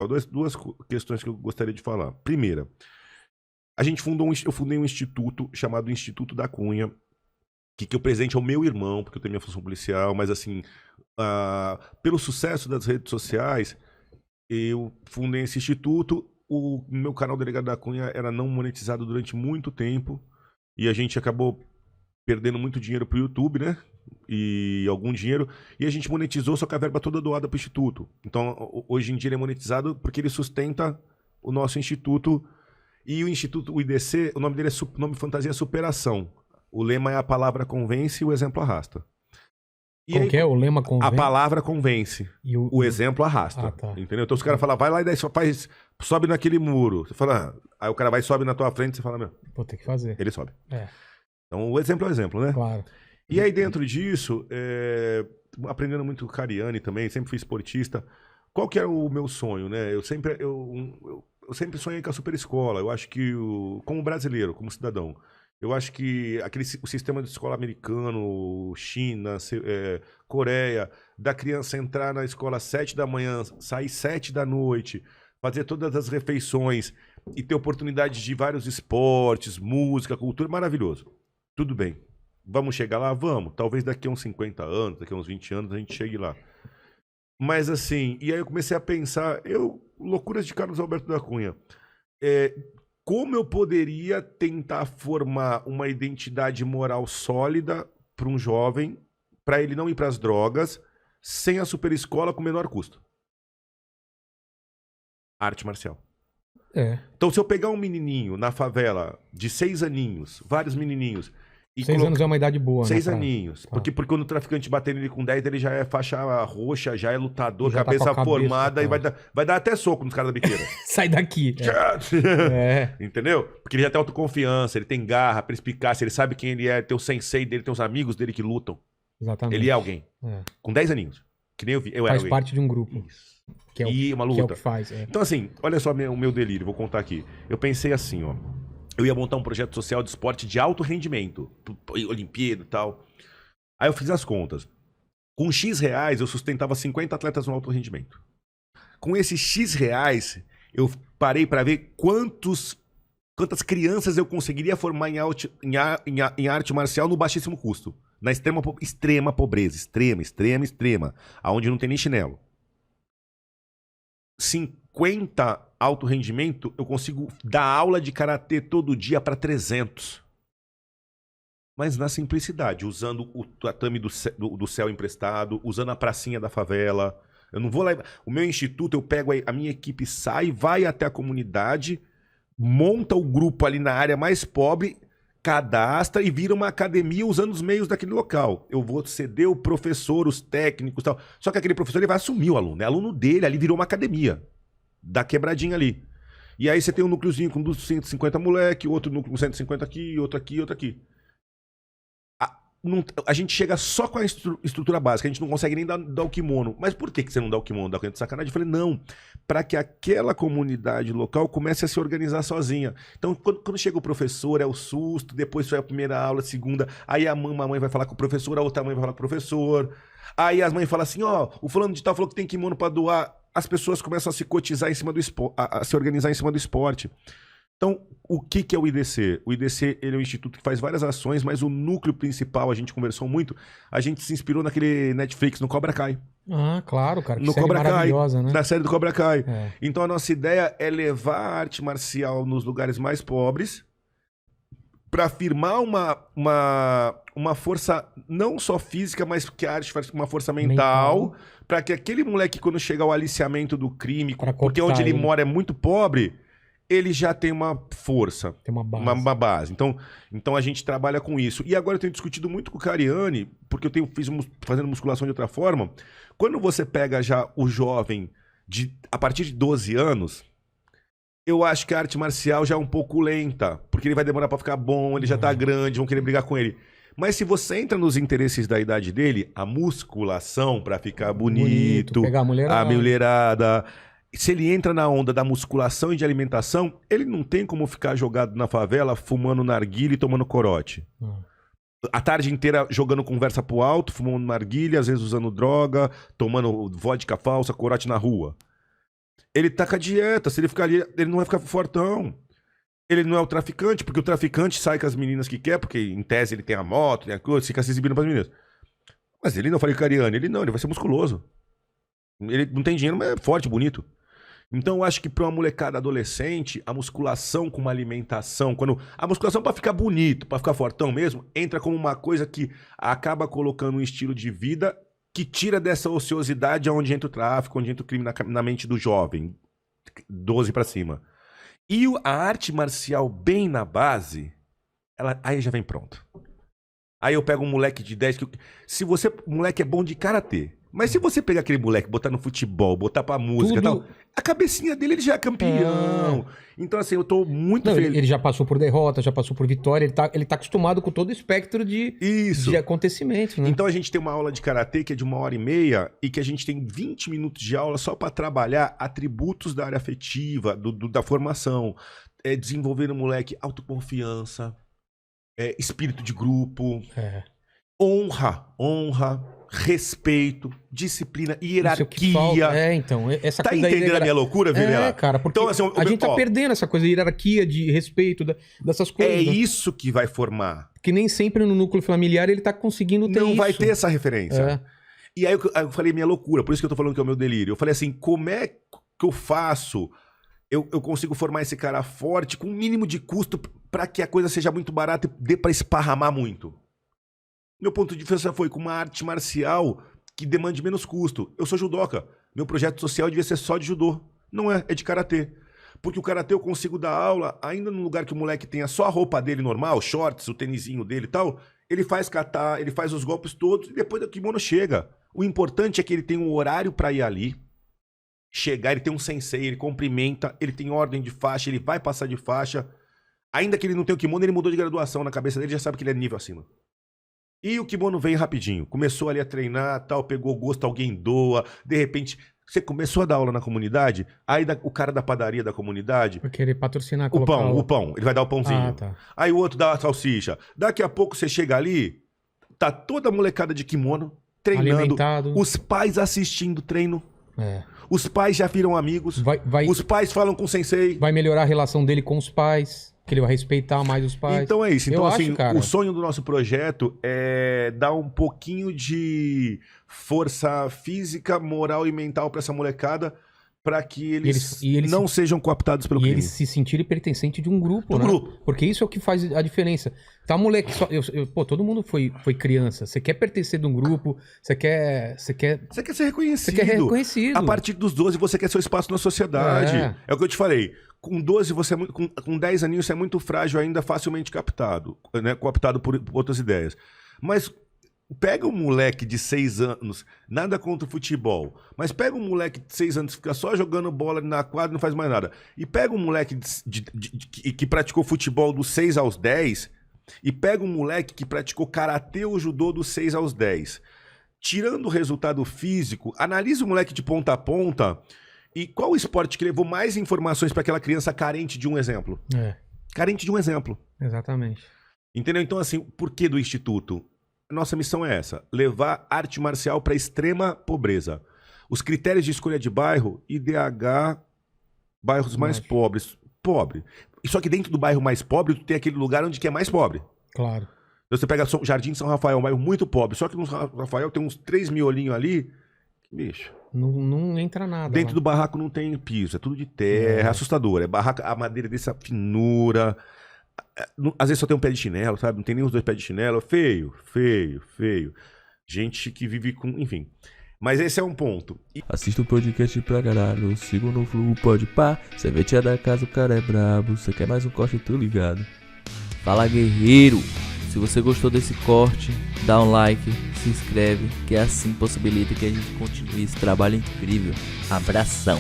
Duas questões que eu gostaria de falar. Primeira, eu fundei um instituto chamado Instituto da Cunha, que eu presente ao meu irmão, porque eu tenho minha função policial, mas assim, pelo sucesso das redes sociais, eu fundei esse instituto. O meu canal Delegado da Cunha era não monetizado durante muito tempo, e a gente acabou perdendo muito dinheiro pro YouTube, né? E algum dinheiro, e a gente monetizou, só que a verba toda doada pro Instituto. Então, hoje em dia ele é monetizado porque ele sustenta o nosso Instituto. E o Instituto, o IDC, o nome dele é nome fantasia Superação. O lema é a palavra convence e o exemplo arrasta. E Como aí, que é? O lema convence? a palavra convence, E o exemplo arrasta. tá. Entendeu? Então os caras falam, vai lá e daí só faz, sobe naquele muro. Você fala, aí o cara vai e sobe na tua frente, você fala, meu, Vou ter que fazer. ele sobe. É, Então o exemplo é o exemplo, né? claro. E aí dentro disso, aprendendo muito com o Cariani também, sempre fui esportista. Qual que era o meu sonho, né? Eu sempre sonhei com a super escola. Eu acho que, como brasileiro, como cidadão, eu acho que o sistema de escola americano, China, Coreia, da criança entrar na escola às 7 da manhã, sair 7 da noite, fazer todas as refeições e ter oportunidade de vários esportes, música, cultura, maravilhoso. Tudo bem. Vamos chegar lá? Vamos. Talvez daqui a uns 50 anos, daqui a uns 20 anos a gente chegue lá. Mas assim, e aí eu comecei a pensar, loucuras de Carlos Alberto da Cunha. Como eu poderia tentar formar uma identidade moral sólida para um jovem, para ele não ir para as drogas, sem a superescola com menor custo? Arte marcial. Então, se eu pegar um menininho na favela de 6 aninhos, vários menininhos... 6 anos é uma idade boa, 6 né? aninhos. Tá. Porque quando o traficante bater nele com 10, ele já é faixa roxa, já é lutador, já cabeça tá formada, e vai dar até soco nos caras da biqueira. Sai daqui. Entendeu? Porque ele já tem autoconfiança, ele tem garra, perspicácia, ele sabe quem ele é, tem o sensei dele, tem os amigos dele que lutam. Exatamente. Ele é alguém. Com 10 aninhos. Que nem eu vi. Faz parte de um grupo. Isso. Que é e uma luta. Que é o que faz. Então, assim, olha só o meu delírio, vou contar aqui. Eu pensei assim, ó. Eu ia montar um projeto social de esporte de alto rendimento, Olimpíada e tal. Aí eu fiz as contas. Com X reais, eu sustentava 50 atletas no alto rendimento. Com esses X reais, eu parei para ver quantas crianças eu conseguiria formar em arte marcial no baixíssimo custo. Na extrema pobreza. Extrema. Aonde não tem nem chinelo. 50 alto rendimento, eu consigo dar aula de karatê todo dia para 300. Mas na simplicidade, usando o tatame do céu emprestado, usando a pracinha da favela. Eu não vou lá. O meu instituto, eu pego a minha equipe, sai, vai até a comunidade, monta o grupo ali na área mais pobre, cadastra e vira uma academia usando os meios daquele local. Eu vou ceder o professor, os técnicos e tal. Só que aquele professor ele vai assumir o aluno. É aluno dele, ali virou uma academia. Da quebradinha ali. E aí você tem um núcleozinho com 250 moleque, outro núcleo com 150 aqui, outro aqui, outro aqui. A gente chega só com a estrutura básica, a gente não consegue nem dar o kimono. Mas por que você não dá o kimono? Dá de sacanagem? Eu falei, não, para que aquela comunidade local comece a se organizar sozinha. Então, quando chega o professor, é o susto, depois foi a primeira aula, a segunda, aí uma mãe vai falar com o professor, a outra mãe vai falar com o professor. Aí as mães falam assim, ó, o fulano de tal falou que tem kimono para doar. As pessoas começam a se cotizar em cima do esporte, a se organizar em cima do esporte. Então, o que é o IDC? O IDC ele é um instituto que faz várias ações, mas o núcleo principal, a gente conversou muito, a gente se inspirou naquele Netflix, no Cobra Kai. Ah, claro, cara. Que no série Cobra maravilhosa, Kai, né? na série do Cobra Kai. É. Então, a nossa ideia é levar a arte marcial nos lugares mais pobres para afirmar uma força não só física, mas que a arte faz uma força mental. Para que aquele moleque, quando chega ao aliciamento do crime, porque onde ele mora é muito pobre, ele já tem uma força, tem uma base. Uma base. Então a gente trabalha com isso. E agora eu tenho discutido muito com o Cariani, porque eu fazendo musculação de outra forma. Quando você pega já o jovem a partir de 12 anos, eu acho que a arte marcial já é um pouco lenta, porque ele vai demorar para ficar bom, ele já tá grande, vão querer brigar com ele. Mas se você entra nos interesses da idade dele, a musculação para ficar bonito, pegar a mulherada. Se ele entra na onda da musculação e de alimentação, ele não tem como ficar jogado na favela, fumando narguilha e tomando corote. A tarde inteira jogando conversa pro alto, fumando narguilha, às vezes usando droga, tomando vodka falsa, corote na rua. Ele tá com a dieta. Se ele ficar ali, ele não vai ficar fortão. Ele não é o traficante, porque o traficante sai com as meninas que quer, porque em tese ele tem a moto, tem a coisa, fica se exibindo pras meninas. Mas ele não, eu falei com a Ariane, ele vai ser musculoso. Ele não tem dinheiro, mas é forte, bonito. Então eu acho que pra uma molecada adolescente, a musculação com uma alimentação, a musculação pra ficar bonito, pra ficar fortão mesmo, entra como uma coisa que acaba colocando um estilo de vida que tira dessa ociosidade onde entra o tráfico, onde entra o crime na mente do jovem, 12 pra cima. E a arte marcial bem na base, aí já vem pronto. Aí eu pego um moleque de 10, o moleque é bom de karatê, mas se você pegar aquele moleque, botar no futebol, botar pra música e tal, a cabecinha dele ele já é campeão. Então assim, eu tô muito feliz. Ele já passou por derrota, já passou por vitória, ele tá acostumado com todo o espectro de acontecimentos, né? Então a gente tem uma aula de karatê que é de 1h30 e que a gente tem 20 minutos de aula só pra trabalhar atributos da área afetiva, da formação, desenvolver no moleque autoconfiança, espírito de grupo, honra, respeito, disciplina, hierarquia. Então, essa tá coisa entendendo a minha loucura, Vilela? Cara, porque então, assim, a gente tá perdendo essa coisa de hierarquia, de respeito, dessas coisas. É isso que vai formar. Que nem sempre no núcleo familiar ele tá conseguindo ter Não isso. vai ter essa referência. E aí eu falei minha loucura, por isso que eu tô falando que é o meu delírio. Eu falei assim, como é que eu faço... Eu consigo formar esse cara forte com o mínimo de custo para que a coisa seja muito barata e dê para esparramar muito. Meu ponto de vista foi com uma arte marcial que demande menos custo. Eu sou judoca. Meu projeto social devia ser só de judô. Não é de karatê. Porque o karatê eu consigo dar aula ainda num lugar que o moleque tenha só a roupa dele normal, shorts, o tênisinho dele e tal. Ele faz kata, ele faz os golpes todos e depois o kimono chega. O importante é que ele tem um horário para ir ali. Chegar, ele tem um sensei, ele cumprimenta, ele tem ordem de faixa, ele vai passar de faixa. Ainda que ele não tenha o kimono, ele mudou de graduação na cabeça dele, já sabe que ele é nível acima. E o kimono veio rapidinho. Começou ali a treinar, tal, pegou gosto, alguém doa. De repente, você começou a dar aula na comunidade, aí o cara da padaria da comunidade... Porque ele patrocinar, o pão, ele vai dar o pãozinho. Tá. Aí o outro dá a salsicha. Daqui a pouco você chega ali, tá toda a molecada de kimono, treinando. Alimentado. Os pais assistindo o treino. Os pais já viram amigos. Os pais falam com o sensei. Vai melhorar a relação dele com os pais, que ele vai respeitar mais os pais. Então é isso. Então, assim, o sonho do nosso projeto é dar um pouquinho de força física, moral e mental pra essa molecada, para que eles não sejam cooptados pelo crime. E eles se sentirem pertencentes de um grupo, né? Porque isso é o que faz a diferença. Tá, moleque, todo mundo foi criança. Você quer pertencer de um grupo, você quer ser reconhecido. Você quer reconhecido. A partir dos 12 você quer seu espaço na sociedade. É o que eu te falei. Com 12, com 10 aninhos, você é muito frágil ainda, facilmente captado, né? Cooptado por outras ideias. Mas pega um moleque de 6 anos, nada contra o futebol, mas pega um moleque de 6 anos que fica só jogando bola na quadra e não faz mais nada. E pega um moleque que praticou futebol dos 6 aos 10, e pega um moleque que praticou karatê ou judô dos 6 aos 10. Tirando o resultado físico, analisa o moleque de ponta a ponta e qual o esporte que levou mais informações para aquela criança carente de um exemplo. Carente de um exemplo. Exatamente. Entendeu? Então, assim, por que do Instituto? Nossa missão é essa, levar arte marcial para extrema pobreza. Os critérios de escolha de bairro, IDH, bairros mais pobres. Pobre. Só que dentro do bairro mais pobre, tu tem aquele lugar onde que é mais pobre. Claro. Então você pega Jardim de São Rafael, um bairro muito pobre, só que no São Rafael tem uns 3 miolinhos ali, bicho. Não entra nada. Dentro do barraco não tem piso, é tudo de terra, é assustador. É barraco, a madeira dessa finura... Às vezes só tem um pé de chinelo, sabe? Não tem nem os 2 pés de chinelo. Feio. Gente que vive com... Enfim. Mas esse é um ponto. Assista o podcast pra caralho. Siga no Flow Podpah. Cerveja da casa, o cara é brabo. Você quer mais um corte, tô ligado. Fala, guerreiro. Se você gostou desse corte, dá um like, se inscreve, que assim possibilita que a gente continue esse trabalho incrível. Abração.